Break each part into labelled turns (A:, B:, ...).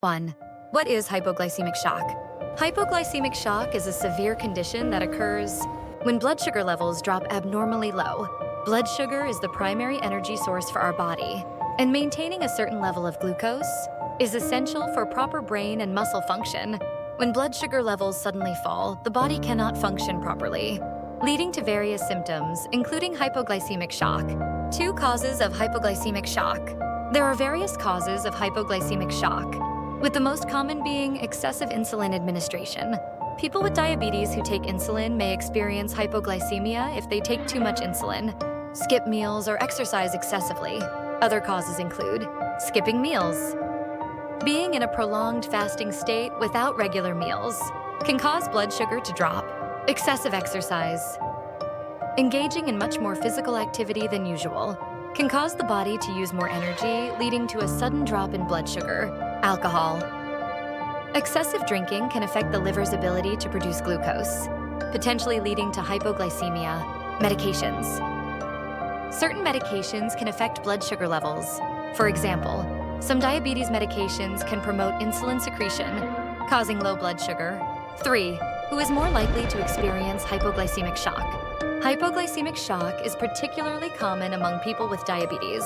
A: 1. What is hypoglycemic shock? Hypoglycemic shock is a severe condition that occurs when blood sugar levels drop abnormally low. Blood sugar is the primary energy source for our body, and maintaining a certain level of glucose is essential for proper brain and muscle function. When blood sugar levels suddenly fall, the body cannot function properly, leading to various symptoms, including hypoglycemic shock. 2 causes of hypoglycemic shock. There are various causes of hypoglycemic shock, with the most common being excessive insulin administration. People with diabetes who take insulin may experience hypoglycemia if they take too much insulin, skip meals, or exercise excessively. Other causes include skipping meals. Being in a prolonged fasting state without regular meals can cause blood sugar to drop. Excessive exercise. Engaging in much more physical activity than usual can cause the body to use more energy, leading to a sudden drop in blood sugar. Alcohol. Excessive drinking can affect the liver's ability to produce glucose, potentially leading to hypoglycemia. Medications. Certain medications can affect blood sugar levels. For example, some diabetes medications can promote insulin secretion, causing low blood sugar. 3. Who is more likely to experience hypoglycemic shock? Hypoglycemic shock is particularly common among people with diabetes.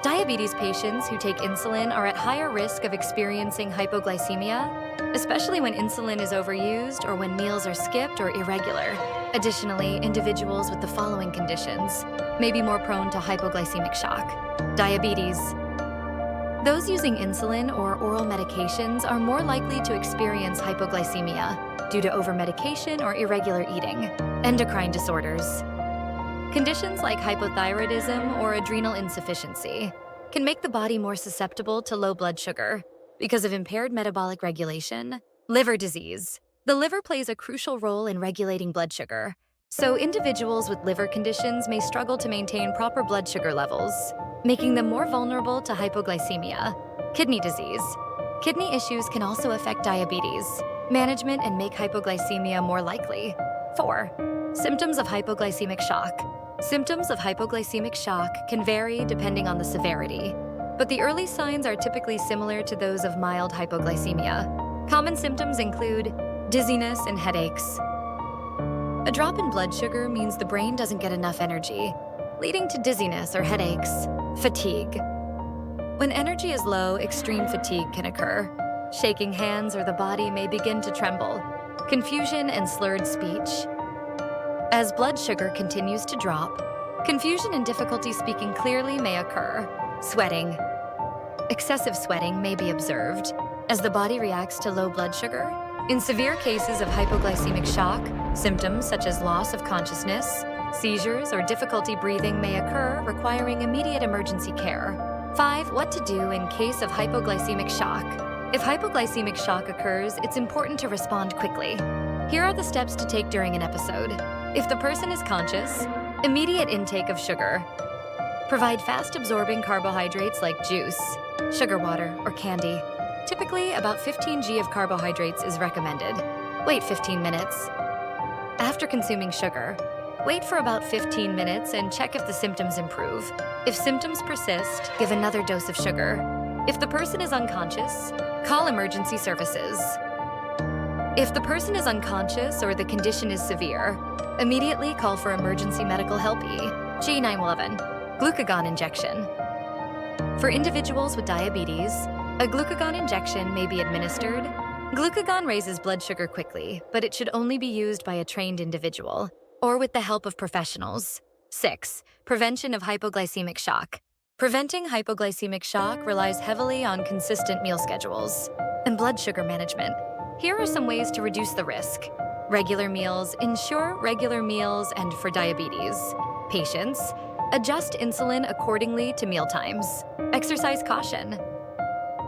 A: Diabetes patients who take insulin are at higher risk of experiencing hypoglycemia, especially when insulin is overused or when meals are skipped or irregular. Additionally, individuals with the following conditions may be more prone to hypoglycemic shock. Diabetes. Those using insulin or oral medications are more likely to experience hypoglycemia due to overmedication or irregular eating. Endocrine disorders. Conditions like hypothyroidism or adrenal insufficiency can make the body more susceptible to low blood sugar because of impaired metabolic regulation. Liver disease. The liver plays a crucial role in regulating blood sugar, so individuals with liver conditions may struggle to maintain proper blood sugar levels, making them more vulnerable to hypoglycemia. Kidney disease. Kidney issues can also affect diabetes management and make hypoglycemia more likely. 4. Symptoms of hypoglycemic shock. Symptoms of hypoglycemic shock can vary depending on the severity, but the early signs are typically similar to those of mild hypoglycemia. Common symptoms include dizziness and headaches. A drop in blood sugar means the brain doesn't get enough energy, leading to dizziness or headaches. Fatigue. When energy is low, extreme fatigue can occur. Shaking hands or the body may begin to tremble. Confusion and slurred speech. As blood sugar continues to drop, confusion and difficulty speaking clearly may occur. Sweating. Excessive sweating may be observed as the body reacts to low blood sugar. In severe cases of hypoglycemic shock, symptoms such as loss of consciousness, seizures, or difficulty breathing may occur, requiring immediate emergency care. 5. What to do in case of hypoglycemic shock. If hypoglycemic shock occurs, it's important to respond quickly. Here are the steps to take during an episode. If the person is conscious, immediate intake of sugar. Provide fast-absorbing carbohydrates like juice, sugar water, or candy. Typically, about 15 g of carbohydrates is recommended. Wait 15 minutes. After consuming sugar, wait for about 15 minutes and check if the symptoms improve. If symptoms persist, give another dose of sugar. If the person is unconscious, call emergency services. If the person is unconscious or the condition is severe, immediately call for emergency medical help G911. Glucagon injection. For individuals with diabetes, a glucagon injection may be administered. Glucagon raises blood sugar quickly, but it should only be used by a trained individual or with the help of professionals. 6. Prevention of hypoglycemic shock. Preventing hypoglycemic shock relies heavily on consistent meal schedules and blood sugar management. Here are some ways to reduce the risk. Regular meals. Ensure regular meals, and for diabetes patients, adjust insulin accordingly to mealtimes. Exercise caution.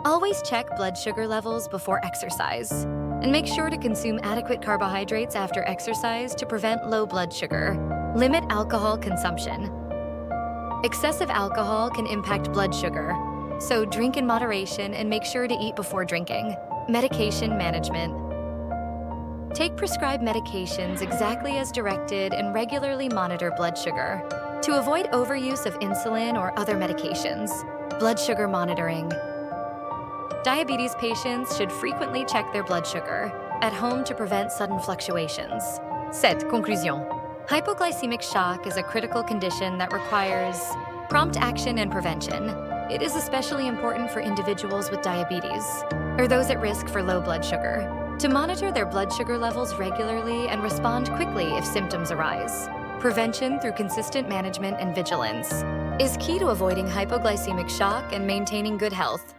A: Always check blood sugar levels before exercise, and make sure to consume adequate carbohydrates after exercise to prevent low blood sugar. Limit alcohol consumption. Excessive alcohol can impact blood sugar, so drink in moderation and make sure to eat before drinking. Medication management. Take prescribed medications exactly as directed and regularly monitor blood sugar to avoid overuse of insulin or other medications. Blood sugar monitoring. Diabetes patients should frequently check their blood sugar at home to prevent sudden fluctuations. 7. Conclusion. Hypoglycemic shock is a critical condition that requires prompt action and prevention. It is especially important for individuals with diabetes or those at risk for low blood sugar to monitor their blood sugar levels regularly and respond quickly if symptoms arise. Prevention through consistent management and vigilance is key to avoiding hypoglycemic shock and maintaining good health.